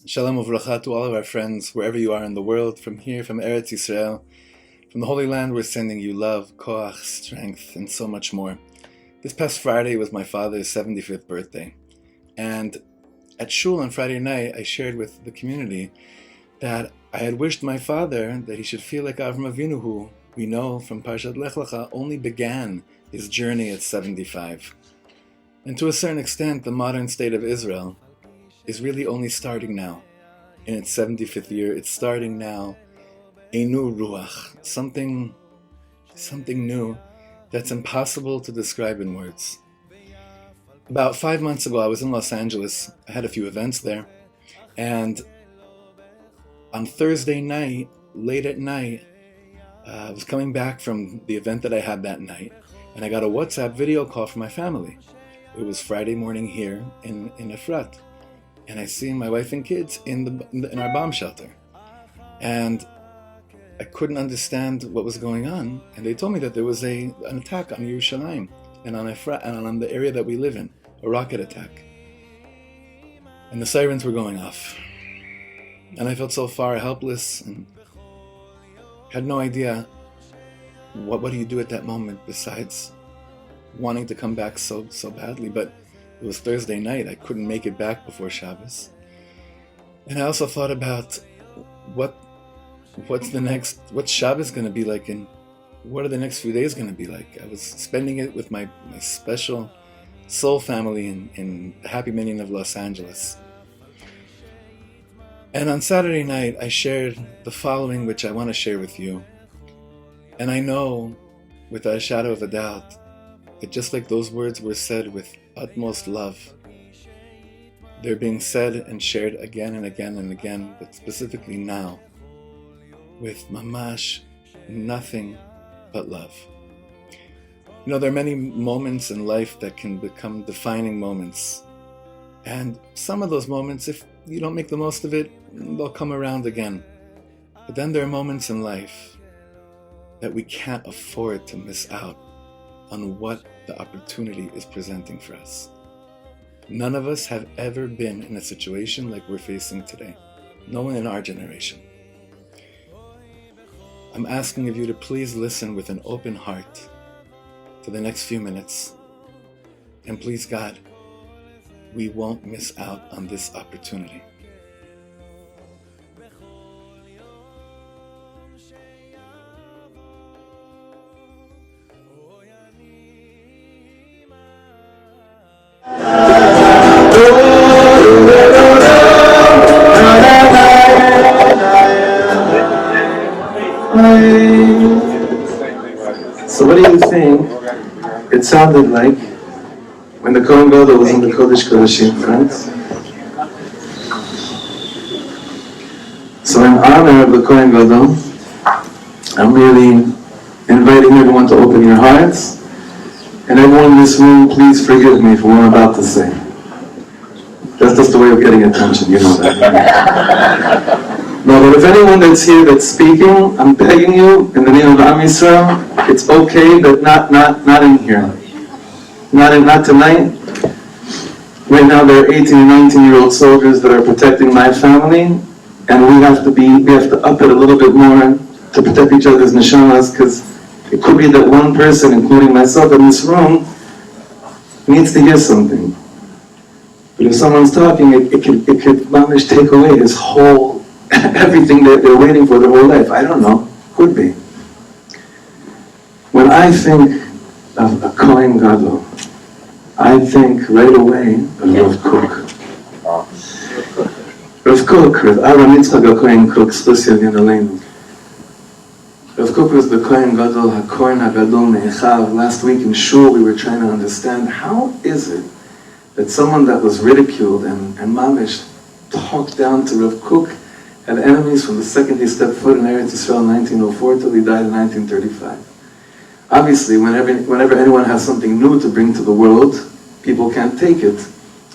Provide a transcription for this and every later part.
Shalom uvracha to all of our friends, wherever you are in the world, from here, from Eretz Yisrael, from the Holy Land. We're sending you love, koach, strength, and so much more. This past Friday was my father's 75th birthday, and at shul on Friday night, I shared with the community that I had wished my father that he should feel like Avraham Avinu, who we know from Parshat Lech Lecha only began his journey at 75. And to a certain extent, the modern state of Israel is really only starting now. In its 75th year, it's starting now a new ruach, something new that's impossible to describe in words. About 5 months ago, I was in Los Angeles. I had a few events there. And on Thursday night, late at night, I was coming back from the event that I had that night, and I got a WhatsApp video call from my family. It was Friday morning here in Efrat. And I see my wife and kids in our bomb shelter. And I couldn't understand what was going on. And they told me that there was an attack on Yerushalayim and on Efrat and on the area that we live in, a rocket attack. And the sirens were going off. And I felt so far helpless and had no idea what do you do at that moment besides wanting to come back so badly. But it was Thursday night. I couldn't make it back before Shabbos. And I also thought about what's Shabbos going to be like, and what are the next few days going to be like. I was spending it with my special soul family in the Happy Minion of Los Angeles. And on Saturday night, I shared the following, which I want to share with you. And I know, without a shadow of a doubt, that just like those words were said with utmost love, they're being said and shared again and again and again, but specifically now, with mamash, nothing but love. You know, there are many moments in life that can become defining moments. And some of those moments, if you don't make the most of it, they'll come around again. But then there are moments in life that we can't afford to miss out on what the opportunity is presenting for us. None of us have ever been in a situation like we're facing today. No one in our generation. I'm asking of you to please listen with an open heart for the next few minutes. And please, God, we won't miss out on this opportunity. So what do you think it sounded like when the Kohen Gadol was in the Kodesh Kodashim, friends? So in honor of the Kohen Gadol, I'm really inviting everyone to open your hearts. And everyone in this room, please forgive me for what I'm about to say. That's just the way of getting attention, you know that. No, but if anyone that's here that's speaking, I'm begging you, in the name of Am Yisrael, it's okay, but not in here. Not tonight. Right now there are 18 and 19-year-old soldiers that are protecting my family, and we have to up it a little bit more to protect each other's neshamas, because it could be that one person, including myself in this room, needs to hear something. But if someone's talking, it could manage to take away his whole, everything that they're waiting for their whole life. I don't know. Could be. When I think of a Kohen Gadol, I think right away of Rav Kook. Rav Kook, Rav Avraham Kohen Kook, Shlus Yadin Aleinu. Rav Kook was the Kohen Gadol, HaKohen HaGadol Me'echav. Last week in Shul we were trying to understand how is it that someone that was ridiculed and mamish talked down to Rav Kook had enemies from the second he stepped foot in Eretz Yisrael in 1904 till he died in 1935. Obviously, whenever anyone has something new to bring to the world, people can't take it.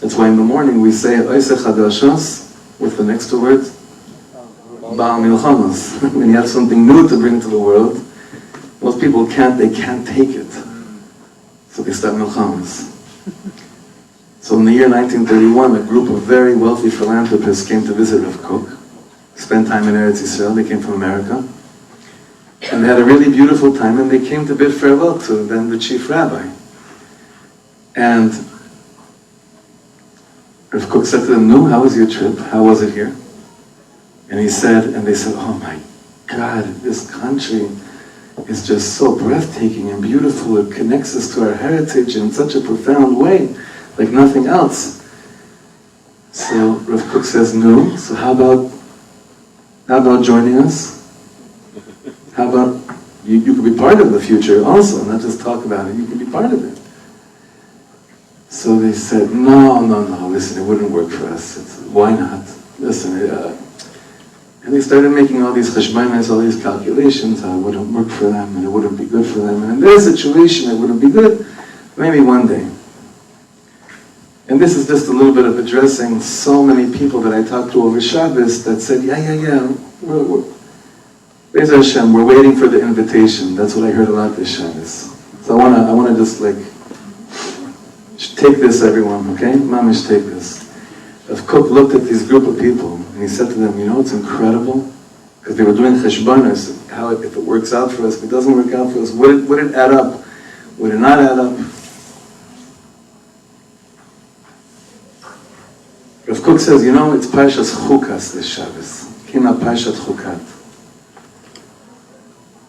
That's why in the morning we say Oiseh Chadashos with the next two words, Baal Milchamas. When you have something new to bring to the world, most people can't take it. So they start Milchamas. So in the year 1931, a group of very wealthy philanthropists came to visit Rav Kook, spent time in Eretz Yisrael. They came from America. And they had a really beautiful time, and they came to bid farewell to then the chief rabbi. And Rav Kook said to them, "No, how was your trip? How was it here?" And they said, "Oh my God, this country is just so breathtaking and beautiful. It connects us to our heritage in such a profound way, like nothing else." So Rav Kook says, "No, so how about joining us? How about you could be part of the future also, not just talk about it, you could be part of it." So they said, no, listen, it wouldn't work for us. Why not? Listen, and they started making all these cheshbonos, all these calculations, how it wouldn't work for them, and it wouldn't be good for them, and in their situation it wouldn't be good, maybe one day. And this is just a little bit of addressing so many people that I talked to over Shabbos that said, Be'ez Hashem, we're waiting for the invitation. That's what I heard a lot this Shabbos. So I want to just take this, everyone, okay? Mamish, take this. Rav Kook looked at this group of people and he said to them, you know, it's incredible, because they were doing cheshbonos, how if it works out for us, if it doesn't work out for us, would it add up? Would it not add up? Rav Kook says, you know, it's Parshas Chukas this Shabbos. Came out Parshat Chukat.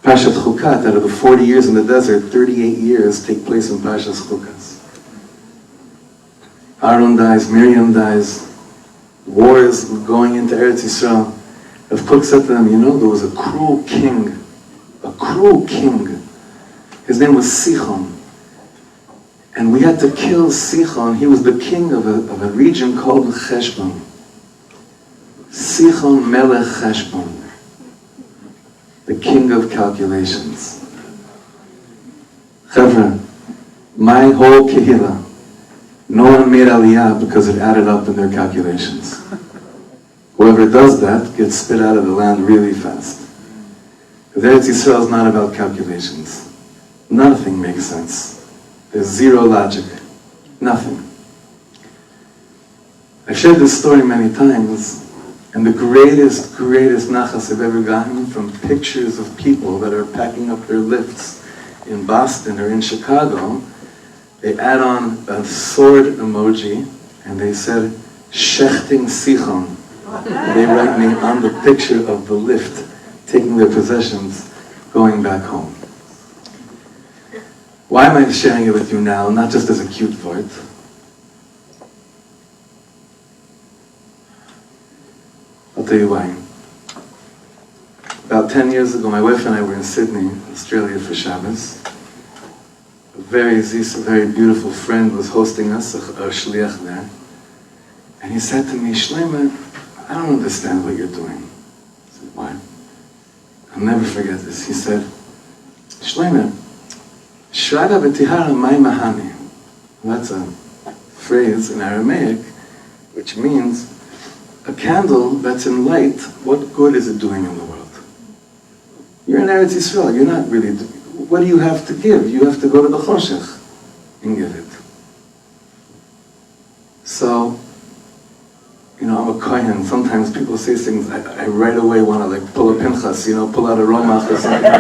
Parshat Chukat, out of the 40 years in the desert, 38 years take place in Parshas Chukas. Aaron dies, Miriam dies, wars going into Eretz Yisrael. Rav Kook said to them, you know, there was a cruel king. His name was Sichon. And we had to kill Sichon. He was the king of a region called Cheshbon. Sichon Melech Cheshbon. The king of calculations. Chevra, my whole kehillah, no one made aliyah because it added up in their calculations. Whoever does that gets spit out of the land really fast. Because Eretz Yisrael is not about calculations. Nothing makes sense. There's zero logic. Nothing. I've shared this story many times, and the greatest nachas I've ever gotten from pictures of people that are packing up their lifts in Boston or in Chicago. They add on a sword emoji, and they said, Shechting Sichon. They write me on the picture of the lift, taking their possessions, going back home. Why am I sharing it with you now, not just as a cute word? I'll tell you why. About 10 years ago, my wife and I were in Sydney, Australia for Shabbos. A very beautiful friend was hosting us, a shliach there. And he said to me, Shlomo, I don't understand what you're doing. I said, why? I'll never forget this. He said, Shlomo, Shraga v'tihara mai mahani. That's a phrase in Aramaic, which means a candle that's in light, what good is it doing in the world? You're in Eretz Yisrael, you're not really, what do you have to give? You have to go to the Choshech and give it. So, you know, I'm a kohen. Sometimes people say things, I right away want to pull a pinchas, pull out a romach or something.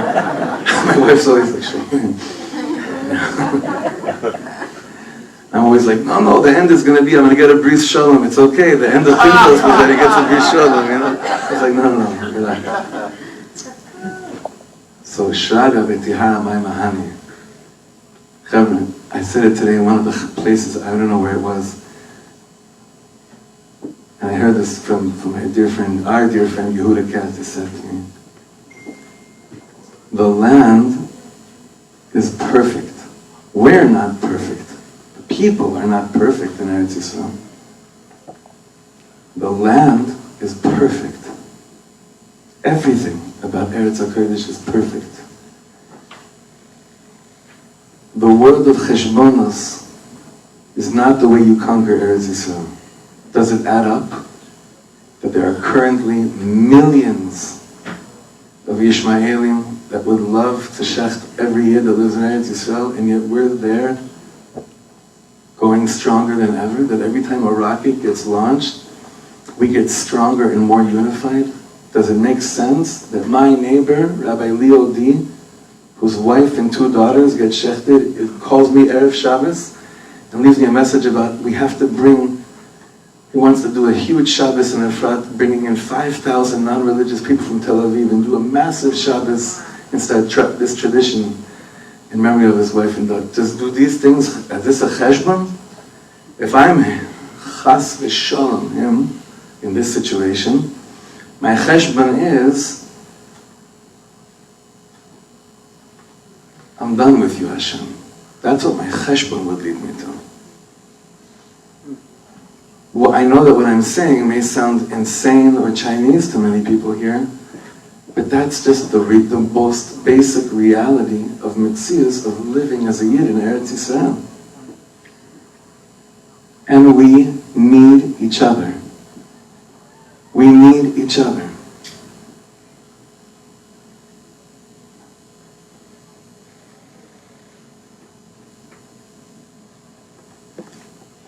My wife's always like, sure. I'm always like, no, the end is going to be, I'm going to get a bris shalom, it's okay, the end of Pinchas was that he gets a bris shalom, I was like, no, relax. So, Shraga v'tihara mai mahani. Chevron, I said it today in one of the places, I don't know where it was, and I heard this from our dear friend Yehuda Katz. He said to me, the land is perfect. We're not perfect. The people are not perfect in Eretz Yisrael. The land is perfect. Everything about Eretz HaKodesh is perfect. The world of Cheshbonos is not the way you conquer Eretz Yisrael. Does it add up that there are currently millions of Yishmaelim that would love to shecht every year that lives in Eretz Yisrael, and yet we're there going becoming stronger than ever, that every time a rocket gets launched, we get stronger and more unified? Does it make sense that my neighbor, Rabbi Leo D., whose wife and 2 daughters get shechted, it calls me Erev Shabbos and leaves me a message about we have to bring, he wants to do a huge Shabbos in Efrat, bringing in 5,000 non-religious people from Tel Aviv and do a massive Shabbos and start this tradition in memory of his wife and daughter. Just do these things, is this a cheshbon? If I'm chas v'shalom him in this situation, my cheshbon is, I'm done with you, Hashem. That's what my cheshbon would lead me to. Well, I know that what I'm saying may sound insane or Chinese to many people here, but that's just the most basic reality of Metzius, of living as a Yid in Eretz Yisrael. And we need each other. We need each other.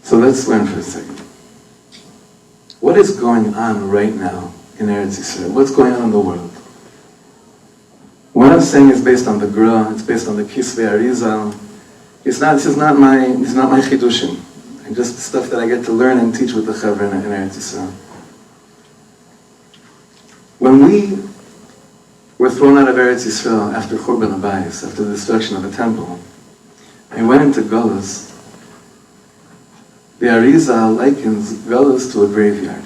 So let's learn for a second. What is going on right now in Eretz Yisrael? What's going on in the world? What I'm saying is based on the Gra, it's based on the Kisvei Arizal. This is not my chidushim. It's just the stuff that I get to learn and teach with the Chavra in Eretz Yisrael. When we were thrown out of Eretz Yisrael after Churban Abayis, after the destruction of the temple, and went into Golus, the Arizal likens Golus to a graveyard.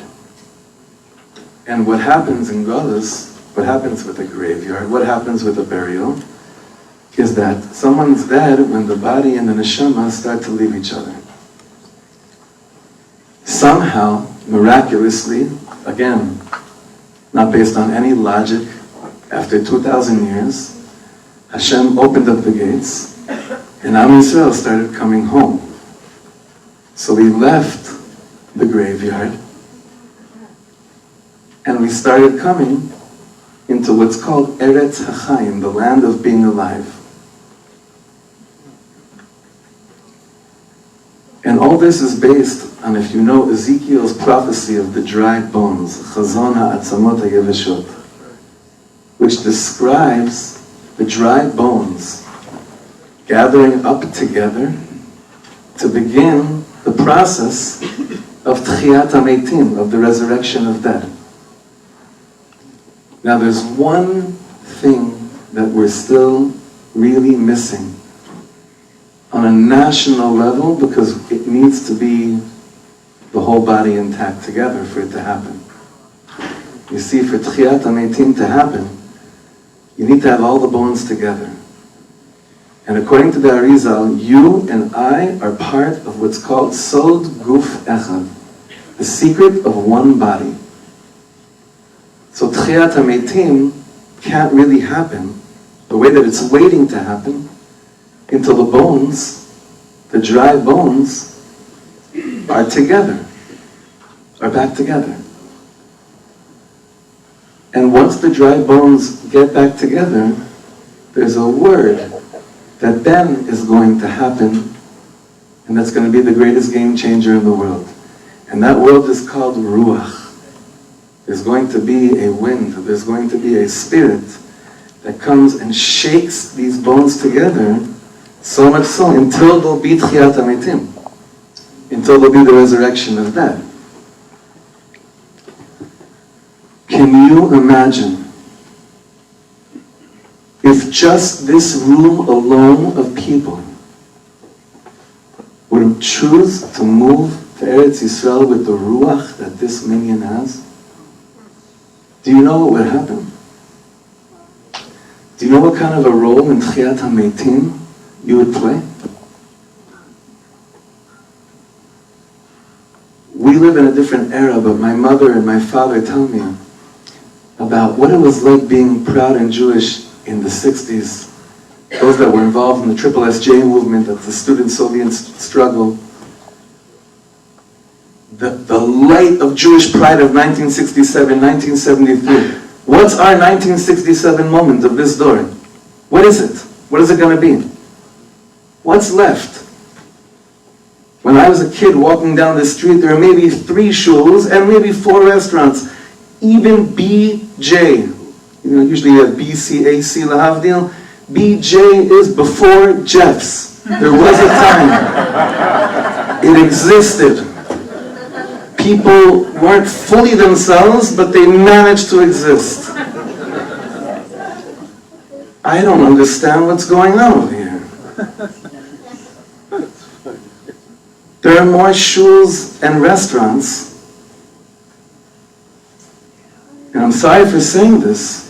And what happens in Golus, what happens with a graveyard, what happens with a burial, is that someone's dead when the body and the neshama start to leave each other. Somehow, miraculously, again, not based on any logic, after 2,000 years, Hashem opened up the gates, and Am Yisrael started coming home. So we left the graveyard, and we started coming into what's called Eretz HaChaim, the land of being alive. And all this is based on, if you know, Ezekiel's prophecy of the dry bones, Chazon HaAtzamot HaYeveshot, which describes the dry bones gathering up together to begin the process of Tchiyat HaMeitim, of the resurrection of dead. Now there's one thing that we're still really missing on a national level, because it needs to be the whole body intact together for it to happen. You see, for Tchiyat HaMeitim to happen, you need to have all the bones together. And according to the Arizal, you and I are part of what's called Sod Guf Echad, the secret of one body. So Tchiyat HaMeitim can't really happen the way that it's waiting to happen until the bones, the dry bones, are together, are back together. And once the dry bones get back together, there's a word that then is going to happen, and that's going to be the greatest game changer in the world. And that word is called Ruach. There's going to be a wind, there's going to be a spirit that comes and shakes these bones together, so much so until there'll be Tchiyat HaMeitim, until there'll be the resurrection of dead. Can you imagine if just this room alone of people would choose to move to Eretz Yisrael with the Ruach that this minyan has? Do you know what would happen? Do you know what kind of a role in Tchiyat HaMeitim you would play? We live in a different era, but my mother and my father tell me about what it was like being proud and Jewish in the 60s. Those that were involved in the Triple SJ movement, of the student Soviet struggle. The light of Jewish pride of 1967, 1973. What's our 1967 moment of this story? What is it? What is it going to be? What's left? When I was a kid walking down the street, there were maybe 3 shuls and maybe 4 restaurants. Even BJ, usually you have BCAC, lahavdil. BJ is before Jeff's. There was a time. It existed. People weren't fully themselves, but they managed to exist. I don't understand what's going on over here. There are more shuls and restaurants, and I'm sorry for saying this,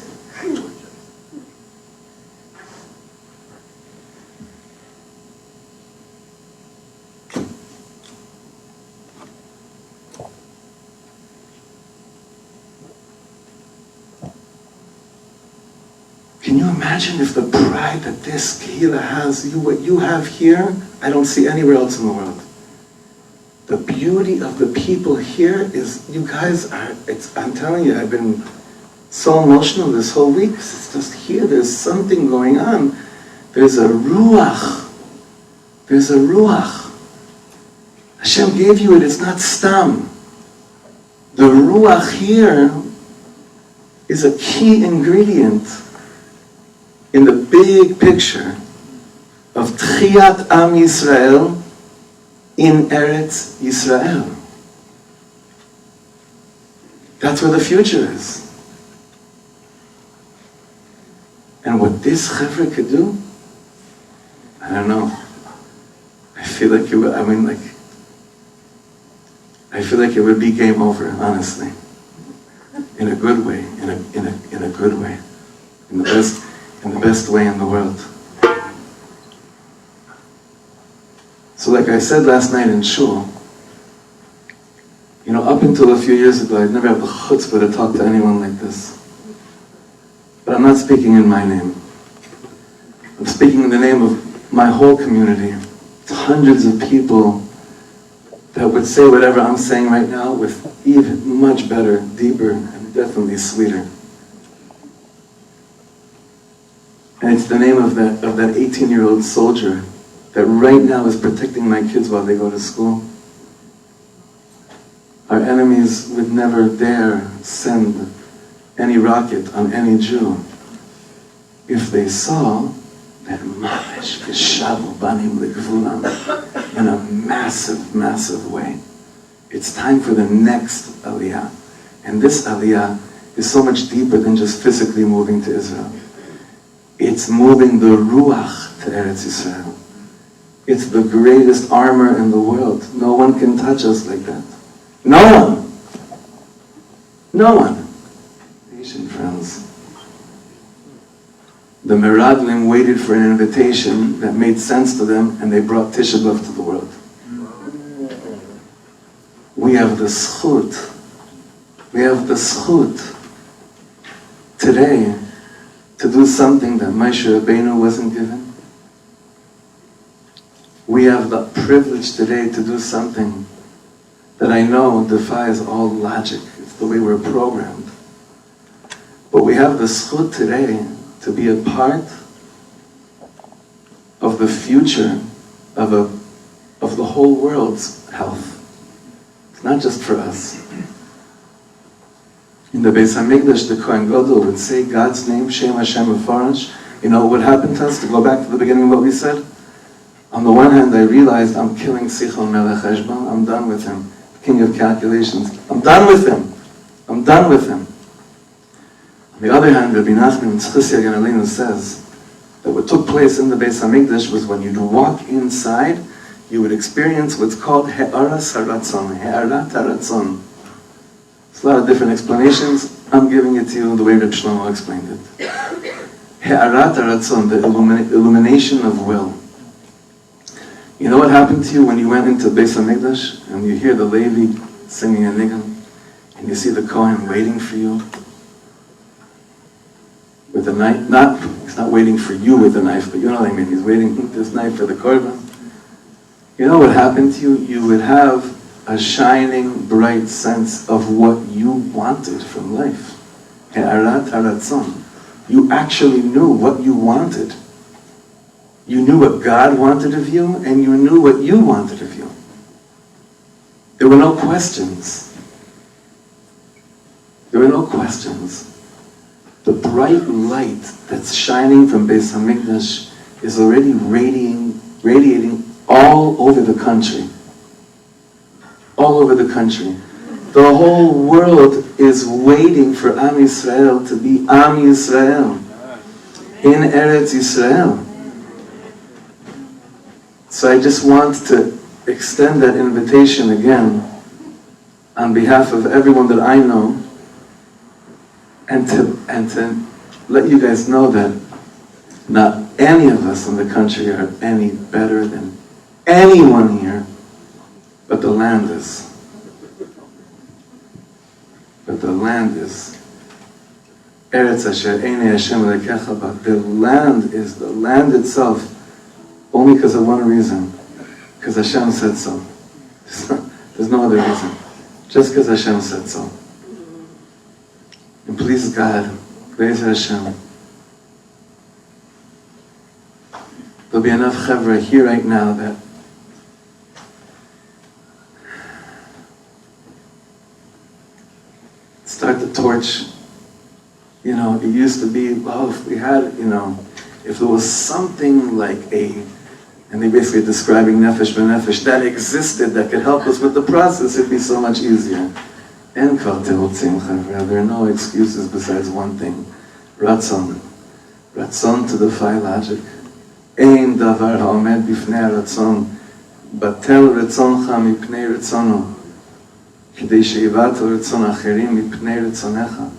can you imagine if the pride that this kehillah has, what you have here, I don't see anywhere else in the world. The beauty of the people here is, you guys are, I'm telling you, I've been so emotional this whole week. It's just here, there's something going on. There's a ruach. There's a ruach. Hashem gave you it, it's not stam. The ruach here is a key ingredient in the big picture of Tchiyat Am Yisrael in Eretz Yisrael. That's where the future is. And what this chevra could do, I don't know. I feel like it would, I feel like it would be game over, honestly. In a good way, in a good way. In the best way in the world. So like I said last night in shul, up until a few years ago, I'd never had the chutzpah to talk to anyone like this. But I'm not speaking in my name. I'm speaking in the name of my whole community. It's hundreds of people that would say whatever I'm saying right now with even much better, deeper, and definitely sweeter. And it's the name of that 18-year-old soldier that right now is protecting my kids while they go to school. Our enemies would never dare send any rocket on any Jew if they saw that mamish v'shavu banim legvulam in a massive, massive way. It's time for the next aliyah. And this aliyah is so much deeper than just physically moving to Israel. It's moving the ruach to Eretz Yisrael. It's the greatest armor in the world. No one can touch us like that. No one. No one. Asian friends. The Meraglim waited for an invitation that made sense to them, and they brought Tisha B'Av to the world. We have the zchut. We have the zchut today to do something that Moshe Rabbeinu wasn't given. We have the privilege today to do something that I know defies all logic. It's the way we're programmed. But we have the zchut today to be a part of the future of the whole world's health. It's not just for us. In the Beis HaMikdash, the Kohen Gadol would say God's name, Shem Hashem Mefarash. You know what would happen to us? To go back to the beginning of what we said? On the one hand, I realized I'm killing Sichon Melech Heshbon. I'm done with him. King of calculations. I'm done with him. I'm done with him. On the other hand, Rabbi Nachman Tzchusya Ganalinu says that what took place in the Beis HaMikdash was when you'd walk inside, you would experience what's called He'aras HaRatzon, He'arat HaRatzon. There's a lot of different explanations. I'm giving it to you the way Rav Shlomo explained it. He'arat HaRatzon, the illumination of will. You know what happened to you when you went into Beis HaMikdash and you hear the Levi singing a nigun and you see the Kohen waiting for you with a knife? He's not waiting for you with a knife, but you know what I mean. He's waiting with this knife for the korban. You know what happened to you? You would have a shining, bright sense of what you wanted from life. He'arat haratzon. You actually knew what you wanted. You knew what God wanted of you, and you knew what you wanted of you. There were no questions. There were no questions. The bright light that's shining from Beis HaMikdash is already radiating all over the country. All over the country. The whole world is waiting for Am Yisrael to be Am Yisrael in Eretz Yisrael. So I just want to extend that invitation again on behalf of everyone that I know, and to let you guys know that not any of us in the country are any better than anyone here, but the land is. But the land is. Eretz asher einei Hashem Elokecha ba. The land is the land itself, only because of one reason. Because Hashem said so. There's no other reason. Just because Hashem said so. And please God, praise Hashem. There'll be enough chevra here right now that start the torch. You know, it used to be, well, if we had, you know, if there was something like and they basically describing nefesh b'nefesh, that existed, that could help us with the process, it'd be so much easier. And there are no excuses besides one thing. Ratzon. Ratzon to defy logic. Ein davar ha'omed bifnei ratzon. Batel ratzoncha mipnei ratzono. K'dei she'ivatel ratzon acherim mipnei ratzonecha.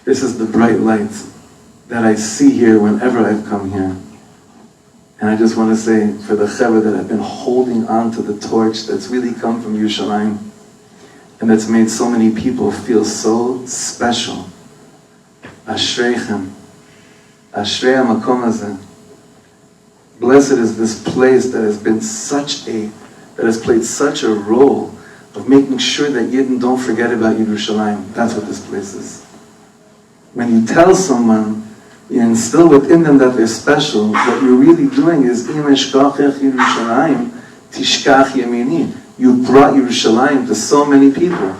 This is the bright light that I see here whenever I've come here. And I just want to say, for the chevra that have been holding on to the torch that's really come from Yerushalayim, and that's made so many people feel so special. Ashreichem. Ashrei hamakom hazeh. Blessed is this place that has played such a role of making sure that Yidden don't forget about Yerushalayim. That's what this place is. When you tell someone, you instill within them that they're special, what you're really doing is, Im eshkachech Yerushalayim, tishkach yamini. You've brought Yerushalayim to so many people.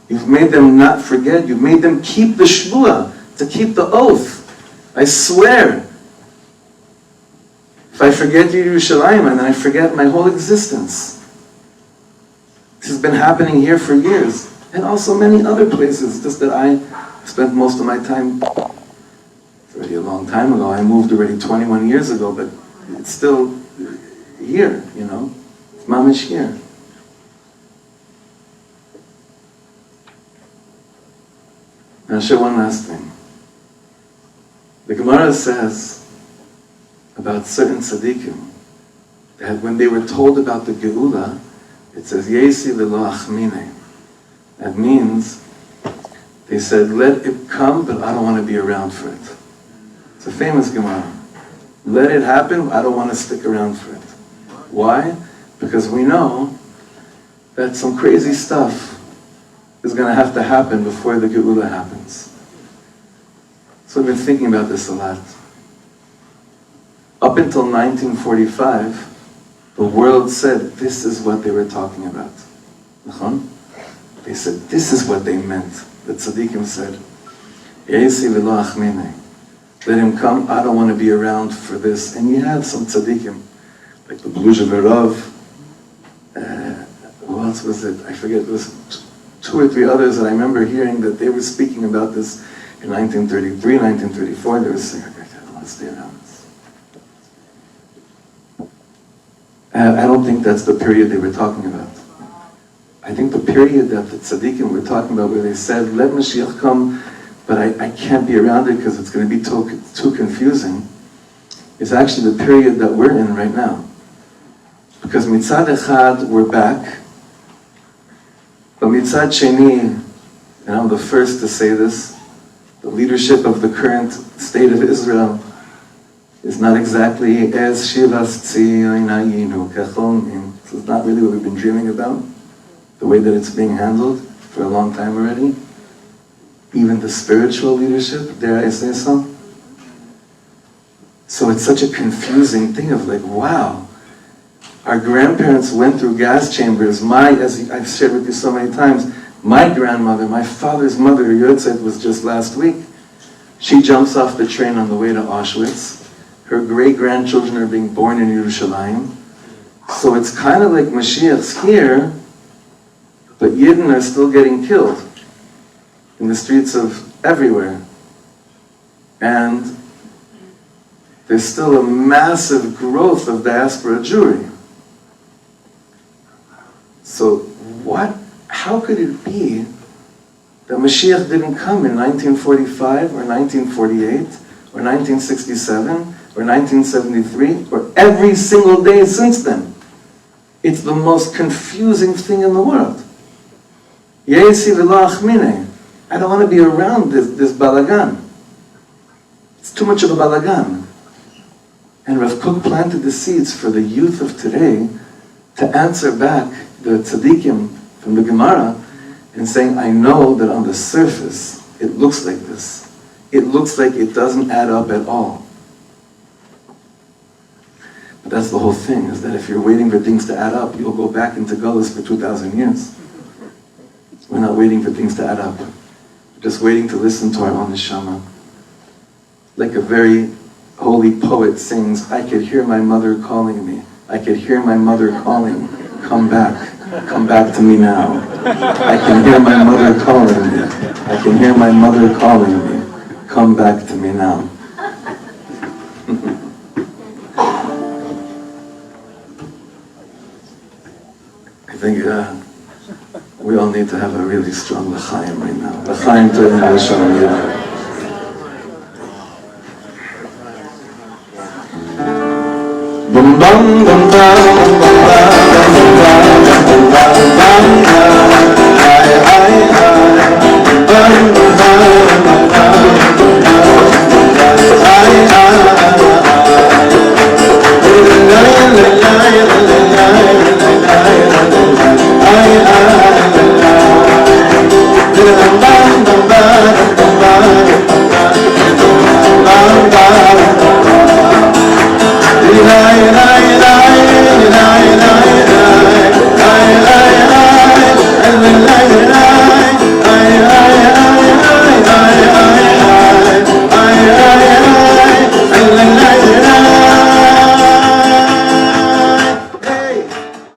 You've made them not forget. You've made them keep the shvuah, to keep the oath. I swear. If I forget Yerushalayim, and I forget my whole existence. This has been happening here for years, and also many other places. Just that I spent most of my time. It's already a long time ago. I moved already 21 years ago, but it's still here. You know, it's mamish here. And I'll share one last thing. The Gemara says about certain tzaddikim that when they were told about the Geula, it says, Yesi v'lo achmine. That means, they said, let it come, but I don't want to be around for it. It's a famous Gemara. Let it happen, I don't want to stick around for it. Why? Because we know that some crazy stuff is going to have to happen before the Geula happens. So I've been thinking about this a lot. Up until 1945, the world said this is what they were talking about. They said this is what they meant. The tzaddikim said, Yesi v'lo achmine. Let him come, I don't want to be around for this. And you had some tzaddikim, like the Beluzha Verav, who else was it? I forget, it was 2 or 3 others that I remember hearing that they were speaking about this in 1933, 1934. They were saying, I don't want to stay around this. I don't think that's the period they were talking about. I think the period that the tzaddikim were talking about where they said, let Mashiach come, but I can't be around it because it's going to be too confusing, is actually the period that we're in right now. Because mitzad echad, we're back, but mitzad sheni, and I'm the first to say this, the leadership of the current state of Israel is not exactly as Shivas Tzion Hayinu Kechol. This is not really what we've been dreaming about, the way that it's being handled for a long time already. Even the spiritual leadership, dare I say so? So it's such a confusing thing of like, wow, Our grandparents went through gas chambers. As I've shared with you so many times, my grandmother, my father's mother, her Yahrzeit was just last week. She jumps off the train on the way to Auschwitz. Her great-grandchildren are being born in Yerushalayim. So it's kind of like Mashiach's here, but Yidden are still getting killed in the streets of everywhere. And there's still a massive growth of diaspora Jewry. So how could it be that Mashiach didn't come in 1945 or 1948 or 1967 or 1973 or every single day since then? It's the most confusing thing in the world. Yesi v'lo achmine. I don't want to be around this balagan. It's too much of a balagan. And Rav Kook planted the seeds for the youth of today to answer back the tzaddikim from the Gemara and saying, I know that on the surface it looks like this. It looks like it doesn't add up at all. But that's the whole thing, is that if you're waiting for things to add up, you'll go back into Gullus for 2,000 years. We're not waiting for things to add up. We're just waiting to listen to our own neshama. Like a very holy poet sings, I could hear my mother calling me. I could hear my mother calling, come back to me now. I can hear my mother calling me. I can hear my mother calling me, come back to me now. I think we all need to have a really strong l'chaim right now. L'chaim to Hashem.